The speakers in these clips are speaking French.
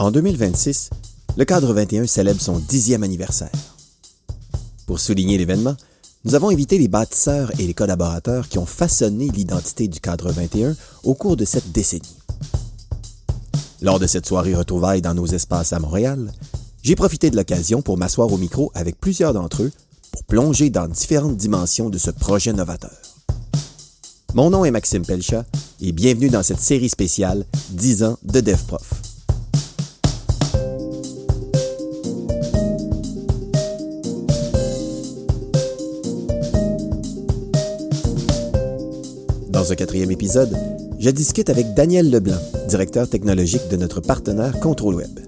En 2026, le Cadre 21 célèbre son 10e anniversaire. Pour souligner l'événement, nous avons invité les bâtisseurs et les collaborateurs qui ont façonné l'identité du Cadre 21 au cours de cette décennie. Lors de cette soirée retrouvailles dans nos espaces à Montréal, j'ai profité de l'occasion pour m'asseoir au micro avec plusieurs d'entre eux pour plonger dans différentes dimensions de ce projet novateur. Mon nom est Maxime Pelchat et bienvenue dans cette série spéciale 10 ans de DevProf. Dans ce 4e épisode, je discute avec Daniel Leblanc, directeur technologique de notre partenaire ContrôleWeb,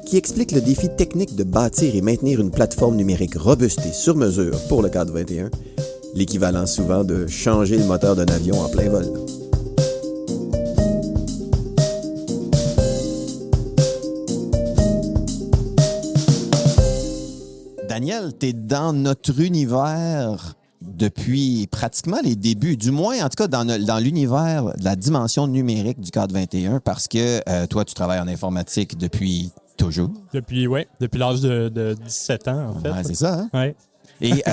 qui explique le défi technique de bâtir et maintenir une plateforme numérique robuste et sur mesure pour le Cadre 21, l'équivalent souvent de changer le moteur d'un avion en plein vol. Daniel, tu es dans notre univers depuis pratiquement les débuts, du moins en tout cas dans l'univers de la dimension numérique du Cadre 21, parce que toi, tu travailles en informatique depuis toujours. Depuis l'âge de 17 ans, en fait. Ouais, c'est ça, hein? Ouais. Et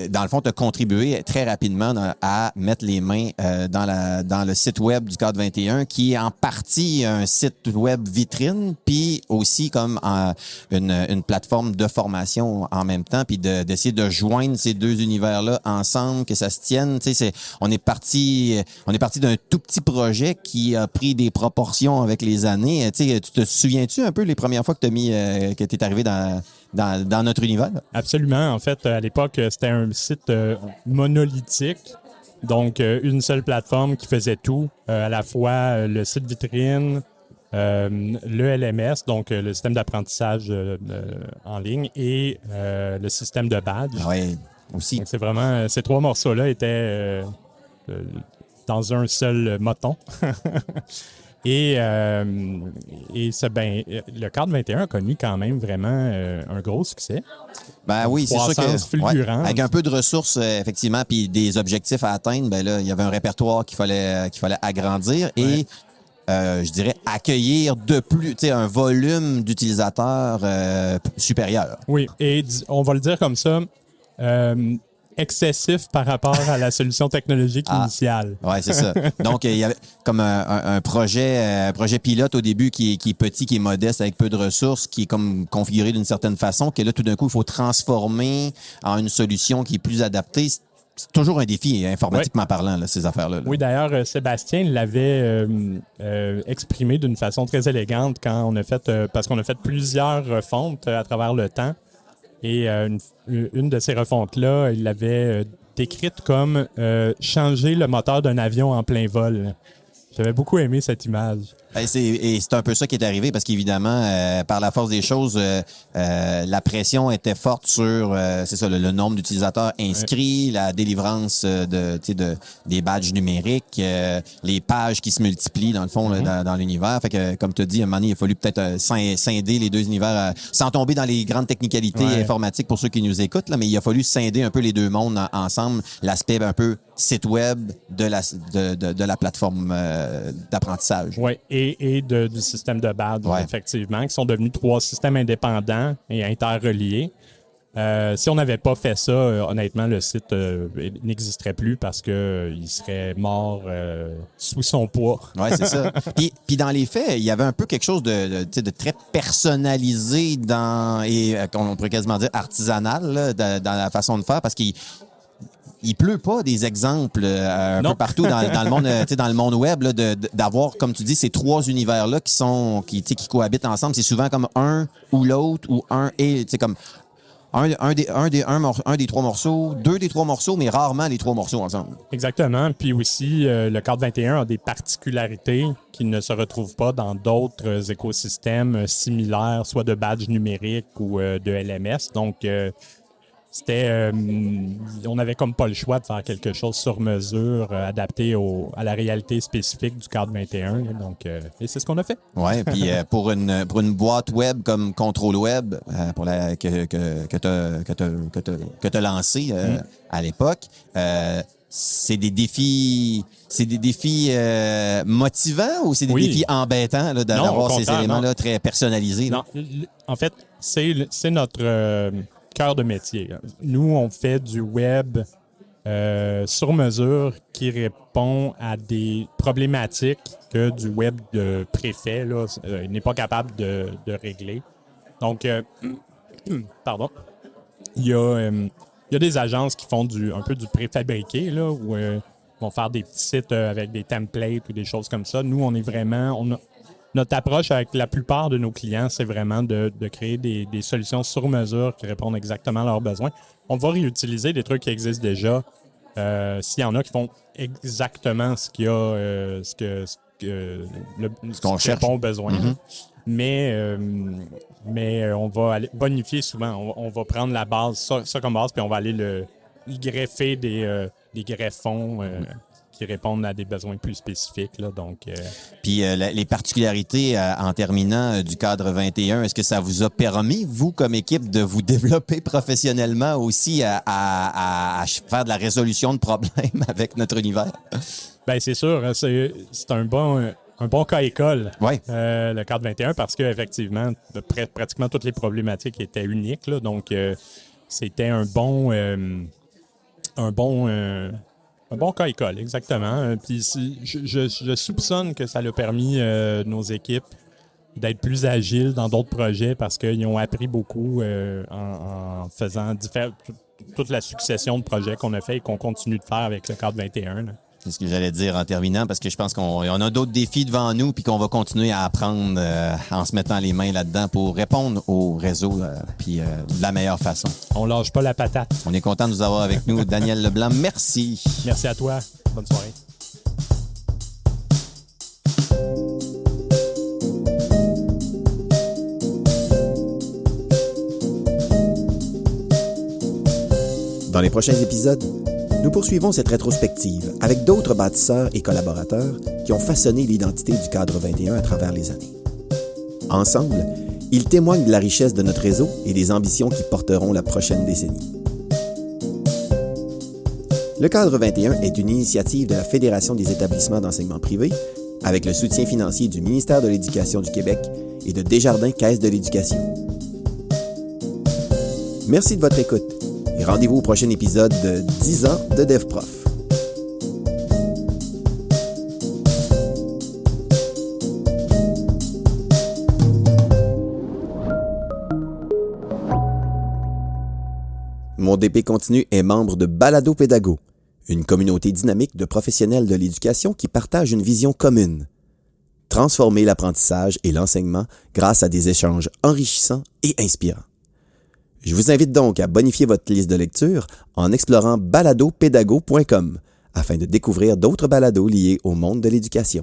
dans le fond, tu as contribué très rapidement à mettre les mains dans le site web du Cadre 21, qui est en partie un site web vitrine, puis aussi comme une plateforme de formation en même temps, puis d'essayer de joindre ces deux univers-là ensemble, que ça se tienne. Tu sais, on est parti d'un tout petit projet qui a pris des proportions avec les années. Tu sais, tu te souviens-tu un peu les premières fois que que tu es arrivé dans notre univers? Absolument. En fait, à l'époque, c'était un site monolithique. Donc, une seule plateforme qui faisait tout, à la fois le site vitrine, le LMS, donc le système d'apprentissage en ligne, et le système de badge. Oui, aussi. Donc, c'est vraiment, ces trois morceaux-là étaient dans un seul moton. Et le Cadre 21 a connu quand même vraiment un gros succès. Ben oui, c'est sûr que fulgurante. Avec un peu de ressources, effectivement, puis des objectifs à atteindre, ben là, il y avait un répertoire qu'il fallait agrandir et je dirais accueillir de plus, tu sais, un volume d'utilisateurs supérieur. Oui, et on va le dire comme ça. Excessif par rapport à la solution technologique initiale. Oui, c'est ça. Donc, il y avait comme un projet pilote au début qui est petit, qui est modeste, avec peu de ressources, qui est comme configuré d'une certaine façon, que là, tout d'un coup, il faut transformer en une solution qui est plus adaptée. C'est toujours un défi, informatiquement parlant, là, ces affaires-là. Oui, d'ailleurs, Sébastien l'avait exprimé d'une façon très élégante quand on a fait, parce qu'on a fait plusieurs refontes à travers le temps. Et une de ces refontes-là, il l'avait décrite comme changer le moteur d'un avion en plein vol. J'avais beaucoup aimé cette image. Et c'est un peu ça qui est arrivé parce qu'évidemment, par la force des choses, la pression était forte sur c'est ça, le nombre d'utilisateurs inscrits, la délivrance des badges numériques, les pages qui se multiplient dans le fond dans l'univers. Fait que, comme tu as dit, à un moment donné, il a fallu peut-être scinder les deux univers sans tomber dans les grandes technicalités informatiques pour ceux qui nous écoutent, là, mais il a fallu scinder un peu les deux mondes ensemble, l'aspect un peu site web de la plateforme d'apprentissage. Oui, et du système de badge, effectivement, qui sont devenus 3 systèmes indépendants et interreliés. Si on n'avait pas fait ça, honnêtement, le site n'existerait plus parce qu'il serait mort sous son poids. Oui, c'est ça. Puis dans les faits, il y avait un peu quelque chose de très personnalisé et on pourrait quasiment dire artisanal là, dans la façon de faire parce qu'il pleut pas des exemples un peu partout dans le monde, dans le monde web, là, d'avoir, comme tu dis, ces 3 univers-là qui cohabitent ensemble. C'est souvent comme un ou l'autre ou un et, comme un des 3 morceaux, 2 des 3 morceaux, mais rarement les 3 morceaux ensemble. Exactement. Puis aussi, le Cadre 21 a des particularités qui ne se retrouvent pas dans d'autres écosystèmes similaires, soit de badge numérique ou de LMS. Donc, on n'avait comme pas le choix de faire quelque chose sur mesure, adapté à la réalité spécifique du Cadre 21. Donc, et c'est ce qu'on a fait. Oui, puis pour une boîte web comme ContrôleWeb, que tu as lancée à l'époque, c'est des défis motivants ou c'est des défis embêtants là, d'avoir ces éléments-là très personnalisés? Non, en fait, c'est notre cœur de métier. Nous, on fait du web sur mesure qui répond à des problématiques que du web de préfet là, n'est pas capable de régler. Donc, pardon, il y a des agences qui font un peu du préfabriqué, là, où vont faire des petits sites avec des templates ou des choses comme ça. Nous, on est vraiment... Notre approche avec la plupart de nos clients, c'est vraiment de créer des solutions sur mesure qui répondent exactement à leurs besoins. On va réutiliser des trucs qui existent déjà. S'il y en a qui font exactement ce qu'il y a, ce qu'on cherche aux besoins. Mm-hmm. Mais on va aller bonifier souvent. On va prendre la base, ça comme base, puis on va aller y greffer des greffons qui répondent à des besoins plus spécifiques. Là, donc, Puis les particularités en terminant du cadre 21, est-ce que ça vous a permis, vous, comme équipe, de vous développer professionnellement aussi à faire de la résolution de problèmes avec notre univers? Bien, c'est sûr. C'est un bon cas école, le cadre 21, parce qu'effectivement, pratiquement toutes les problématiques étaient uniques. Là, donc, c'était un bon cas école, exactement. Puis je soupçonne que ça a permis nos équipes d'être plus agiles dans d'autres projets parce qu'ils ont appris beaucoup en faisant toute la succession de projets qu'on a fait et qu'on continue de faire avec le cadre 21. Là. C'est ce que j'allais dire en terminant, parce que je pense qu'on a d'autres défis devant nous puis qu'on va continuer à apprendre en se mettant les mains là-dedans pour répondre au réseau puis de la meilleure façon. On lâche pas la patate. On est content de vous avoir avec nous, Daniel Leblanc. Merci. Merci à toi. Bonne soirée. Dans les prochains épisodes, nous poursuivons cette rétrospective avec d'autres bâtisseurs et collaborateurs qui ont façonné l'identité du cadre 21 à travers les années. Ensemble, ils témoignent de la richesse de notre réseau et des ambitions qui porteront la prochaine décennie. Le cadre 21 est une initiative de la Fédération des établissements d'enseignement privé avec le soutien financier du ministère de l'Éducation du Québec et de Desjardins Caisse de l'Éducation. Merci de votre écoute. Et rendez-vous au prochain épisode de 10 ans de DevProf. Mon DP Continu est membre de Balado Pédago, une communauté dynamique de professionnels de l'éducation qui partagent une vision commune. Transformer l'apprentissage et l'enseignement grâce à des échanges enrichissants et inspirants. Je vous invite donc à bonifier votre liste de lecture en explorant baladopédago.com afin de découvrir d'autres balados liés au monde de l'éducation.